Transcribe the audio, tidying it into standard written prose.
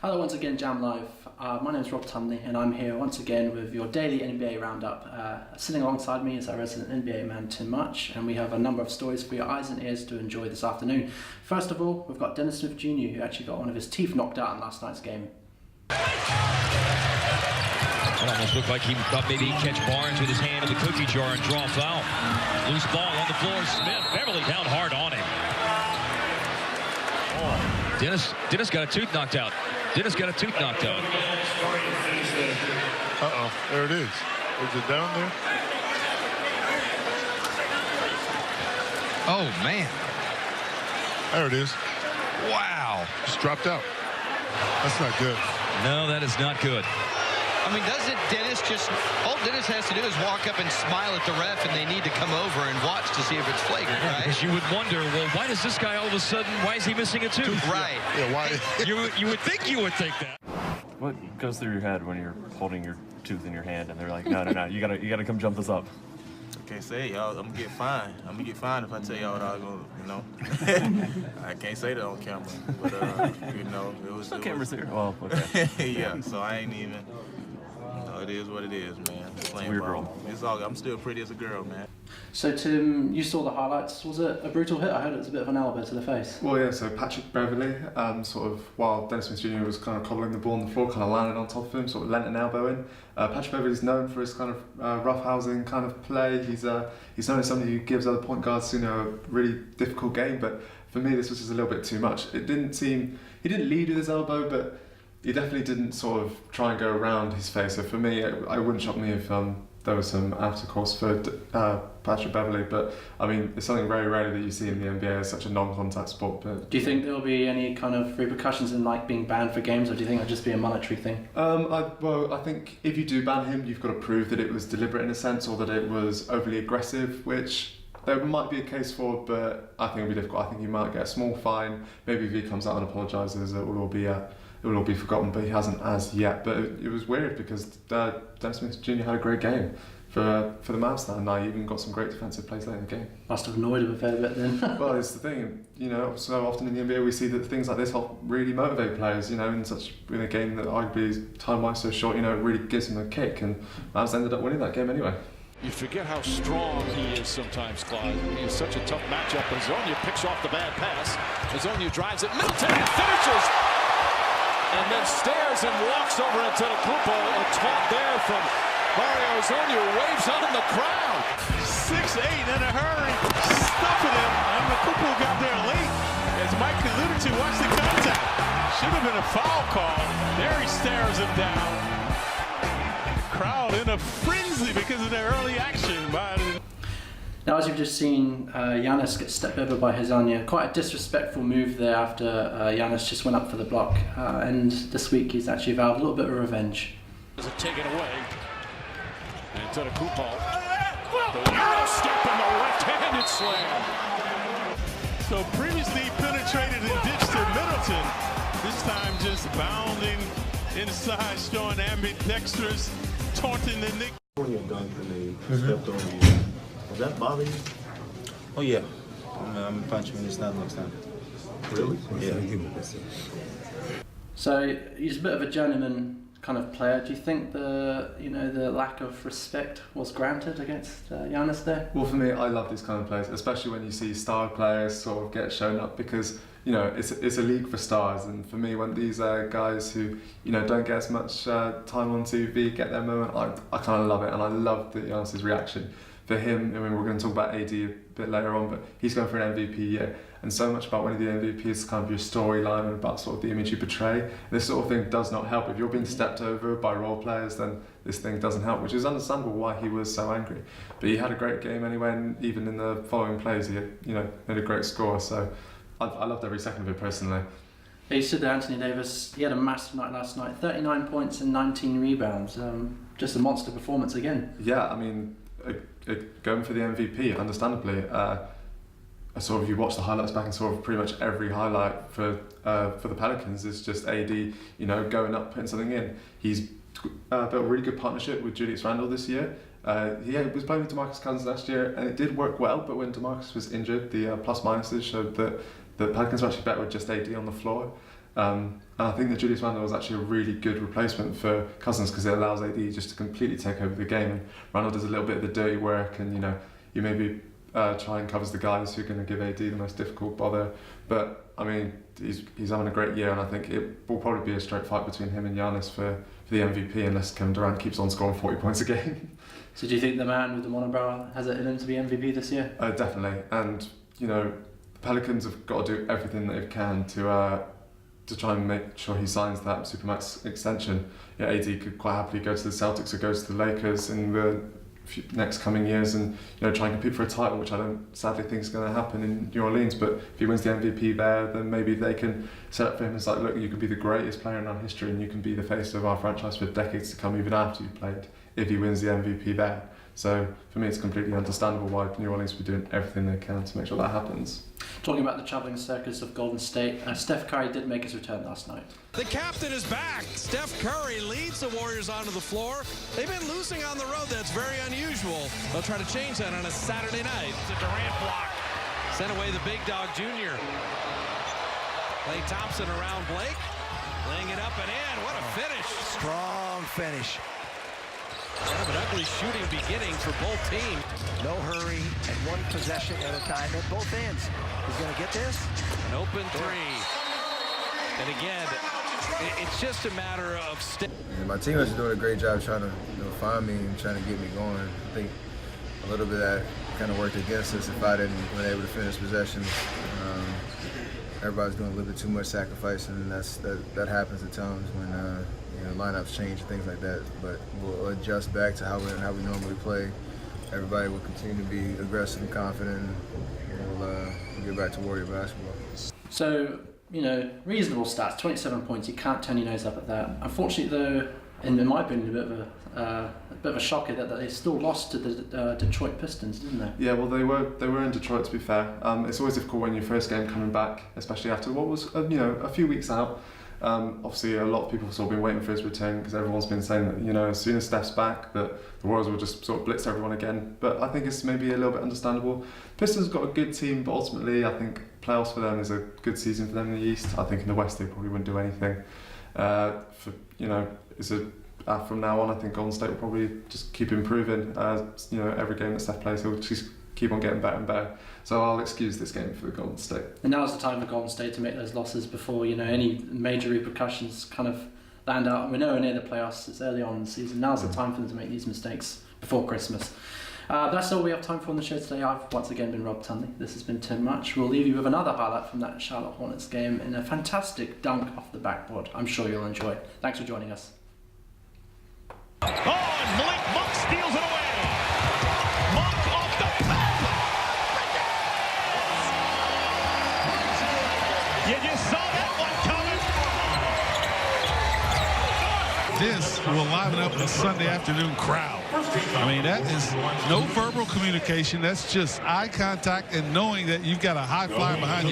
Hello once again, Jam Live. My name is Rob Tumley and I'm here once again with your daily NBA roundup. Sitting alongside me is our resident NBA man Tim Much, and we have a number of stories for your eyes and ears to enjoy this afternoon. First of all, we've got Dennis Smith Jr., who actually got one of his teeth knocked out in last night's game. It almost looked like he thought maybe he'd catch Barnes with his hand in the cookie jar and draw a foul. Loose ball on the floor. Smith, Beverly down hard on him. Dennis got a tooth knocked out. Uh-oh, there it is. Is it down there? Oh, man. There it is. Wow. Just dropped out. That's not good. No, that is not good. I mean, doesn't Dennis all Dennis has to do is walk up and smile at the ref, and they need to come over and watch to see if it's flagrant, right? Because you would wonder, well, why does this guy all of a sudden, why is he missing a tooth? Right. Yeah, why? You would think that. What goes through your head when you're holding your tooth in your hand and they're like, no, you gotta come jump this up? I can't say, y'all. I'm gonna get fined. I'm gonna get fined if I tell y'all what I was gonna, I can't say that on camera, but it was. No cameras here. Well, okay. Yeah. So I ain't even. It is what it is, man. It's a weird world. It's all. I'm still pretty as a girl, man. So Tim, you saw the highlights. Was it a brutal hit? I heard it was a bit of an elbow to the face. Well, yeah, so Patrick Beverly, sort of, while Dennis Smith Jr. was kind of cobbling the ball on the floor, kind of landed on top of him, sort of lent an elbow in. Patrick Beverly's known for his kind of roughhousing kind of play. He's known as somebody who gives other point guards, a really difficult game, but for me this was just a little bit too much. He didn't lead with his elbow, but he definitely didn't sort of try and go around his face. So for me, it wouldn't shock me if there was some aftercourse for Patrick Beverly, but I mean, it's something very rarely that you see in the NBA as such a non-contact sport. But do you think there will be any kind of repercussions in being banned for games, or do you think it'll just be a monetary thing? I think if you do ban him, you've got to prove that it was deliberate in a sense, or that it was overly aggressive, which there might be a case for, but I think it'll be difficult. I think he might get a small fine. Maybe if he comes out and apologises, it will all be forgotten, but he hasn't as yet. But it was weird because Dennis Smith Jr. had a great game for the Mavs that night. He even got some great defensive plays late in the game. Must have annoyed him a fair bit then. Well, it's the thing, so often in the NBA we see that things like this help really motivate players, in a game that arguably is time-wise so short, it really gives him a kick, and Mavs ended up winning that game anyway. You forget how strong he is sometimes, Clyde. He is such a tough matchup. Hezonja picks off the bad pass. Hezonja drives it. Middleton finishes. And then stares and walks over into the Kupo. A taunt there from Mario Hezonja, who waves on the crowd. 6'8" in a hurry, stuffing him, and the Kupo got there late. As Mike alluded to, watch the contact. Should have been a foul call. There he stares him down. Crowd in a frenzy because of their early action. Now, as you've just seen, Giannis get stepped over by Hezonja. Quite a disrespectful move there after Giannis just went up for the block. And this week he's actually vowed a little bit of revenge. Is it taken away? And to the Kupo. The Euro step and the left-handed slam. So previously penetrated and ditched to Middleton. This time just bounding inside, showing ambidextrous, taunting the Knicks. When you dunked and they stepped over you, does that bother you? Oh yeah. I'm gonna punch him in the snout next time. Really? Yeah. So he's a bit of a journeyman kind of player. Do you think the lack of respect was granted against Giannis there? Well, for me, I love these kind of players, especially when you see star players sort of get shown up, because it's a league for stars, and for me, when these guys who don't get as much time on TV get their moment, I kind of love it, and I love Giannis's reaction. For him, we're going to talk about AD a bit later on, but he's going for an MVP year, and so much about winning the MVP is kind of your storyline and about sort of the image you portray. This sort of thing does not help. If you're being stepped over by role players, then this thing doesn't help, which is understandable why he was so angry. But he had a great game anyway, and even in the following plays, he made a great score. So I loved every second of it personally. You said that Anthony Davis, he had a massive night last night, 39 points and 19 rebounds. Just a monster performance again. Yeah, I mean, going for the MVP, understandably. If you watch the highlights back, and sort of pretty much every highlight for the Pelicans is just AD, going up, putting something in. He's built a really good partnership with Julius Randle this year. He was playing with DeMarcus Cousins last year, and it did work well, but when DeMarcus was injured, the plus-minuses showed that the Pelicans were actually better with just AD on the floor. And And I think that Julius Randle was actually a really good replacement for Cousins because it allows AD just to completely take over the game. And Randle does a little bit of the dirty work, and you maybe try and covers the guys who are going to give AD the most difficult bother. But I mean, he's having a great year, and I think it will probably be a straight fight between him and Giannis for the MVP unless Kevin Durant keeps on scoring 40 points a game. So do you think the man with the monobrow has it in him to be MVP this year? Definitely, and the Pelicans have got to do everything they can to try and make sure he signs that Supermax extension. Yeah, AD could quite happily go to the Celtics or go to the Lakers in the next coming years and try and compete for a title, which I don't sadly think is going to happen in New Orleans. But if he wins the MVP there, then maybe they can set up for him as like, look, you can be the greatest player in our history and you can be the face of our franchise for decades to come, even after you've played, if he wins the MVP there. So for me, it's completely understandable why New Orleans will be doing everything they can to make sure that happens. Talking about the travelling circus of Golden State, Steph Curry did make his return last night. The captain is back. Steph Curry leads the Warriors onto the floor. They've been losing on the road. That's very unusual. They'll try to change that on a Saturday night. It's a Durant block. Sent away the big dog junior. Klay Thompson around Blake. Laying it up and in. What a finish. Strong finish. Kind of an ugly shooting beginning for both teams. No hurry and one possession at a time at both ends. He's going to get this. An open three. And again, it's just a matter of my teammates are doing a great job trying to find me and trying to get me going. I think a little bit of that kind of worked against us if I didn't been able to finish possessions. Everybody's doing a little bit too much sacrifice, and that happens at times when lineups change and things like that. But we'll adjust back to how we normally play. Everybody will continue to be aggressive and confident, and we'll get back to Warrior basketball. So, reasonable stats, 27 points. You can't turn your nose up at that. Unfortunately, though, in my opinion, a bit of a shocker that they still lost to the Detroit Pistons, didn't they? Yeah, well, they were in Detroit, to be fair. It's always difficult when your first game coming back, especially after what was a few weeks out. Obviously, a lot of people have sort of been waiting for his return because everyone's been saying that as soon as Steph's back, that the Warriors will just sort of blitz everyone again. But I think it's maybe a little bit understandable. Pistons got a good team, but ultimately, I think playoffs for them is a good season for them in the East. I think in the West they probably wouldn't do anything. From now on, I think Golden State will probably just keep improving. Every game that Steph plays, he'll just keep on getting better and better. So I'll excuse this game for Golden State. And now's the time for Golden State to make those losses before any major repercussions kind of land out. We're nowhere near the playoffs. It's early on in the season. Now's the time for them to make these mistakes before Christmas. That's all we have time for on the show today. I've once again been Rob Tunley. This has been Tim Much. We'll leave you with another highlight from that Charlotte Hornets game in a fantastic dunk off the backboard. I'm sure you'll enjoy it. Thanks for joining us. Oh, and Malik Monk steals it away. Monk off the back. You just saw that one coming. This will liven up the Sunday afternoon crowd. I mean, that is no verbal communication. That's just eye contact and knowing that you've got a high flyer behind you.